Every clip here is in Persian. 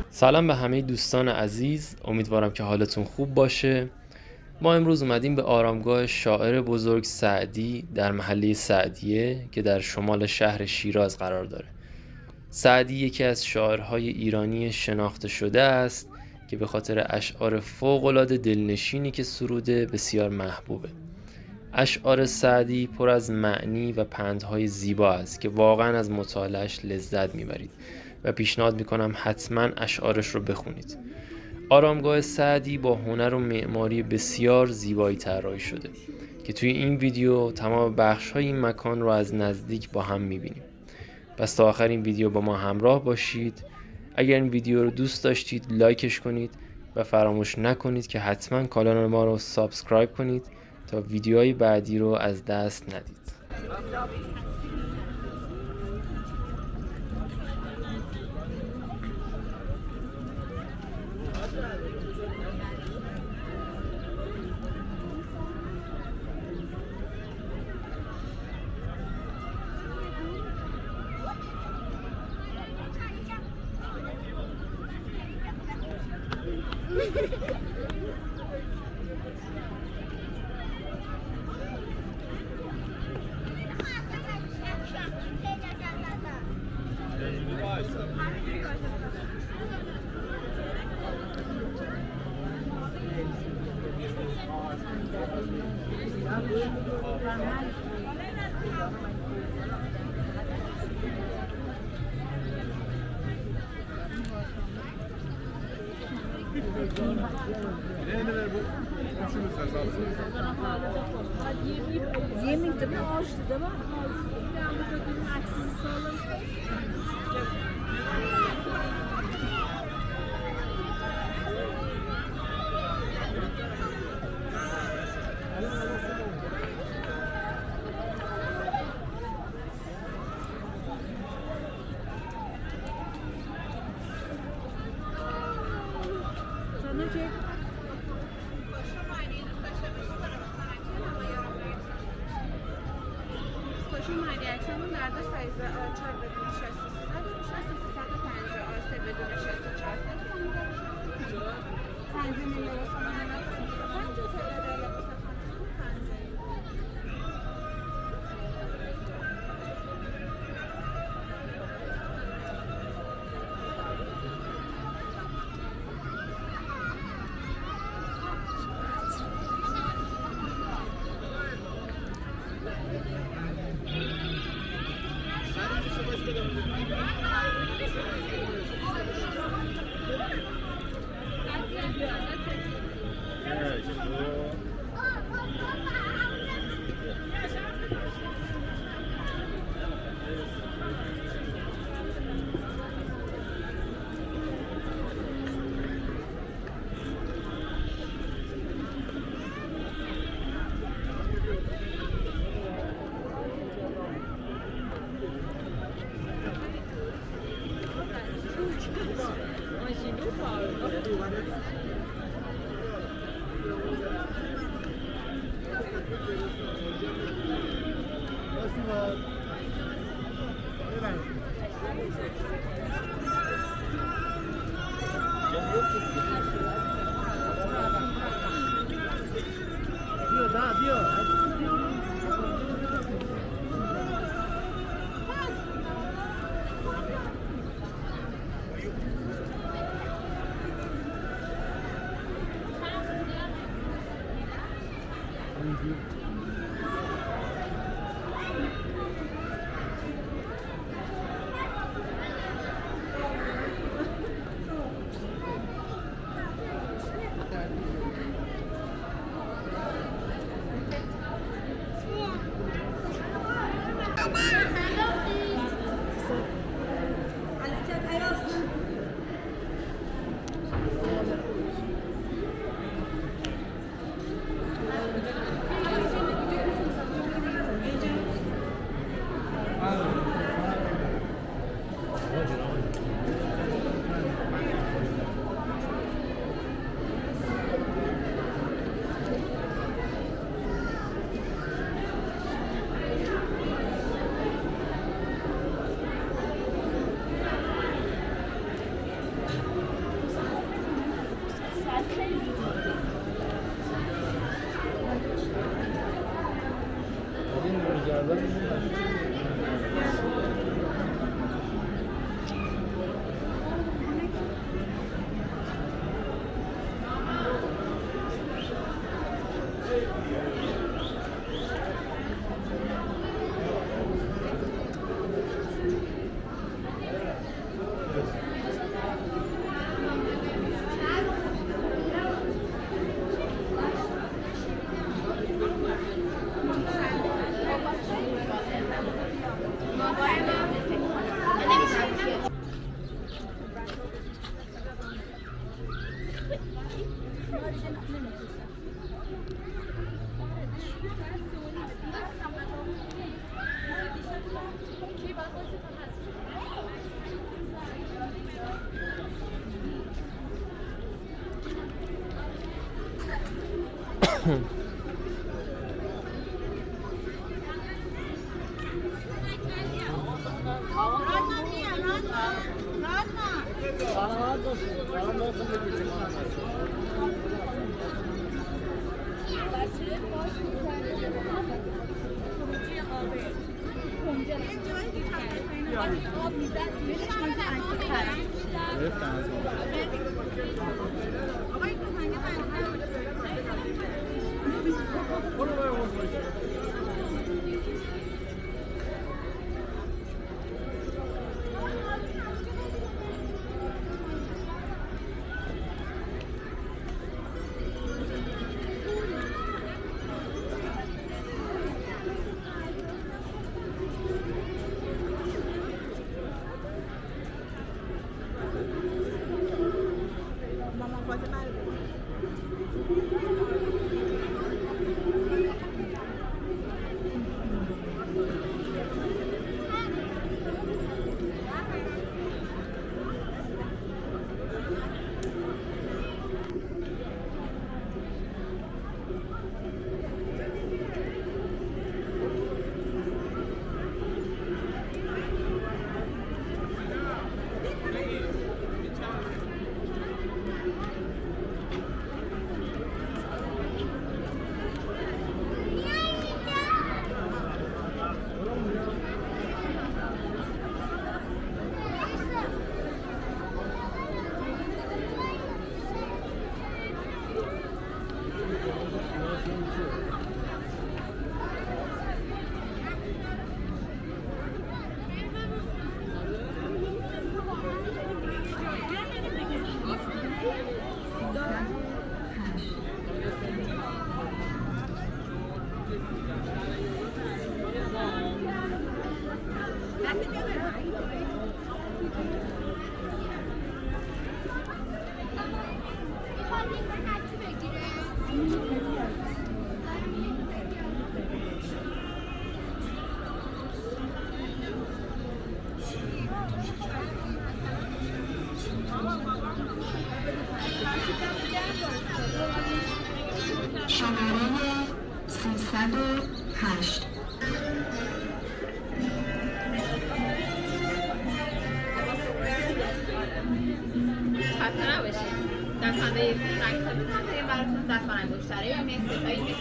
سلام به همه دوستان عزیز، امیدوارم که حالتون خوب باشه. ما امروز اومدیم به آرامگاه شاعر بزرگ سعدی در محله سعدیه که در شمال شهر شیراز قرار داره. سعدی یکی از شاعرهای ایرانی شناخته شده است که به خاطر اشعار فوق‌العاده دلنشینی که سروده بسیار محبوبه. اشعار سعدی پر از معنی و پندهای زیبا است که واقعا از مطالعه‌اش لذت میبرید و پیشنهاد میکنم حتما اشعارش رو بخونید. آرامگاه سعدی با هنر و معماری بسیار زیبایی طراحی شده که توی این ویدیو تمام بخش‌های این مکان رو از نزدیک با هم میبینیم. پس تا آخر این ویدیو با ما همراه باشید. اگر این ویدیو رو دوست داشتید لایکش کنید و فراموش نکنید که حتما کانال ما رو سابسکرایب کنید تا ویدیوهای بعدی رو از دست ندید. Yemekte mi ağaçtı da var. Devamlı götürün aksini sağlam. Sana çek. اومدی اکسمون درده سایز آچار بدون 6300 و 6350 آسه بدون 6400 تنظیم لباس آمدن 55 تعداد لباس شماره 308 خسته نباشید. دستمنده فیلم عکس بزنیم براتون دستمند انگشتری و مسی تا این مسی.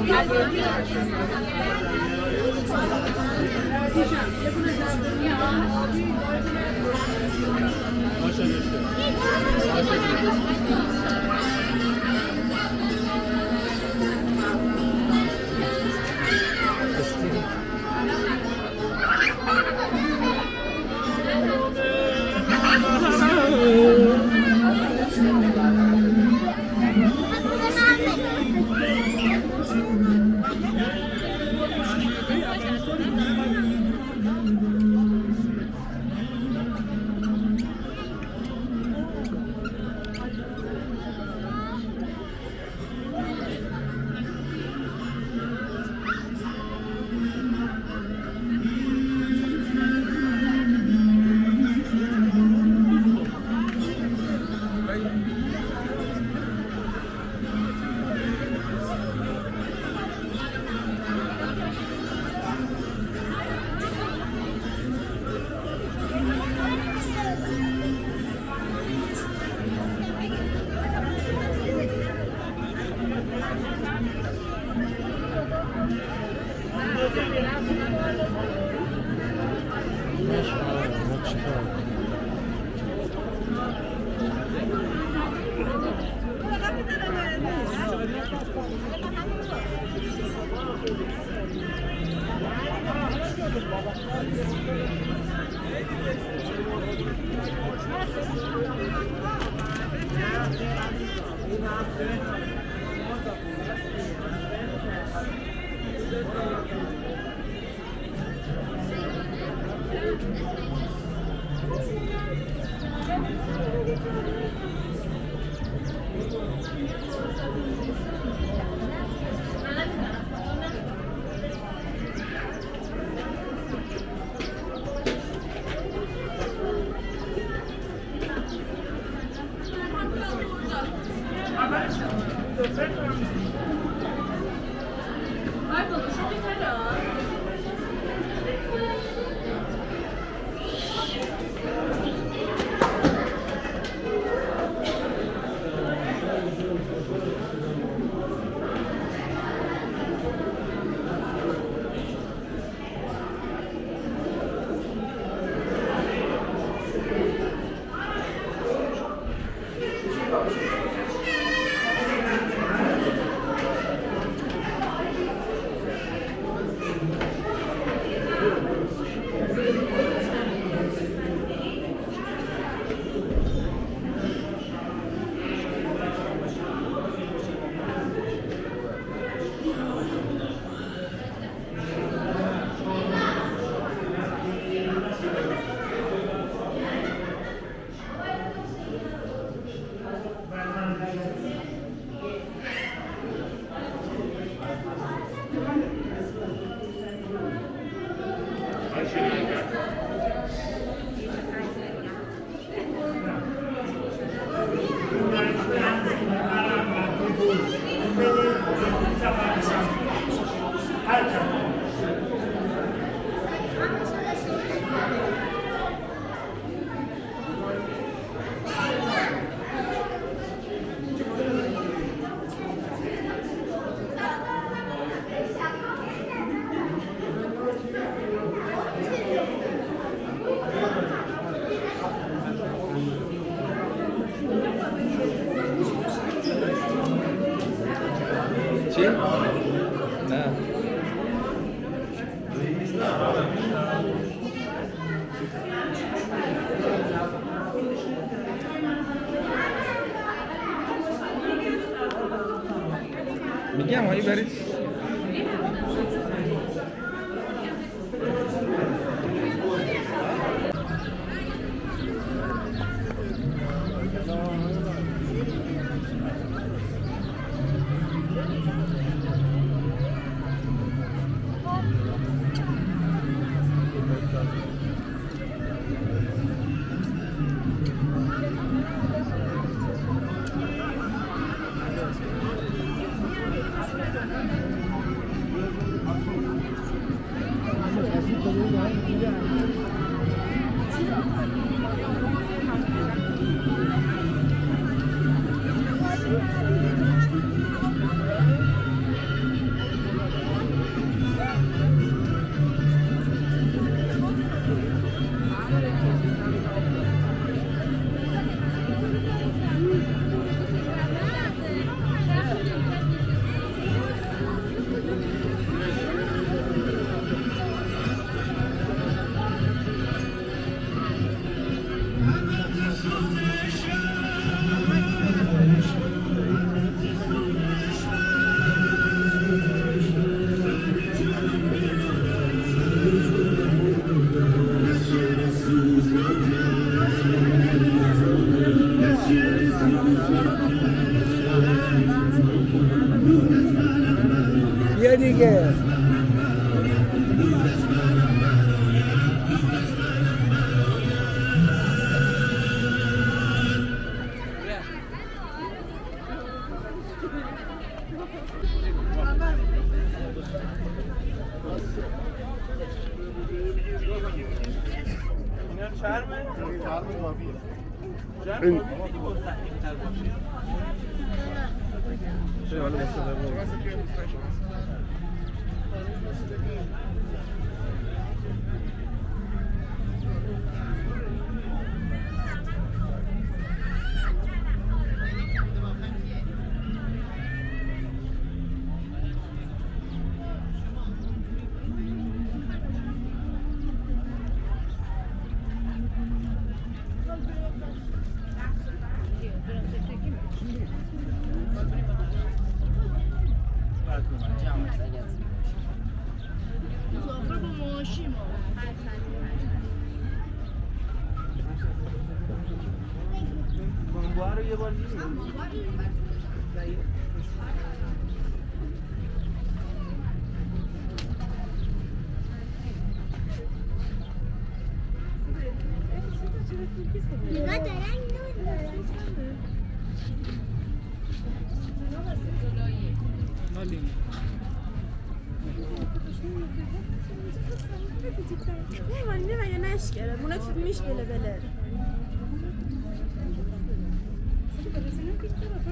Gracias. چی؟ نه میگم هایی برید بیا دیگه مسافر با ماشین ما. بانگوها رو یه بار نگاه دارن Ne var ya ne eşkere? Buna tutmuş bele.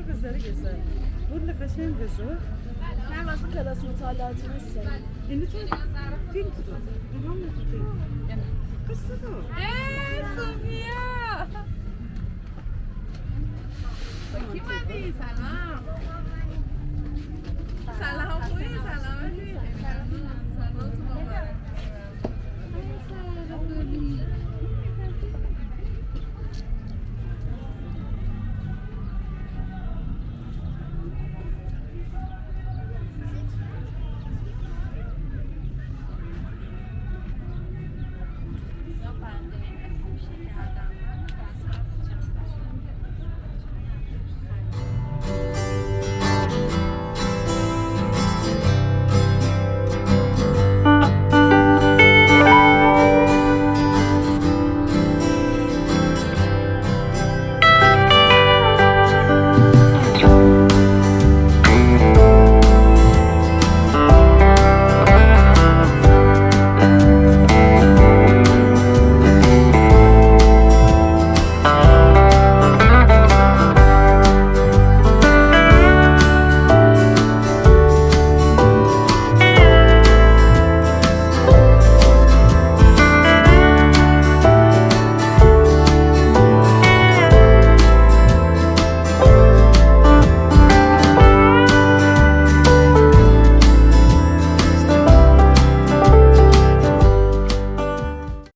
Kızları güzel. Burada kaşın kızı. Ben nasıl kalas mutalatını sen. Şimdi çok film tutuyor. Tamam mı tutuyor? Kızı da. Sofia! Bakayım hadi, selam. سلام خوبی سلامتی سلام تو مبارک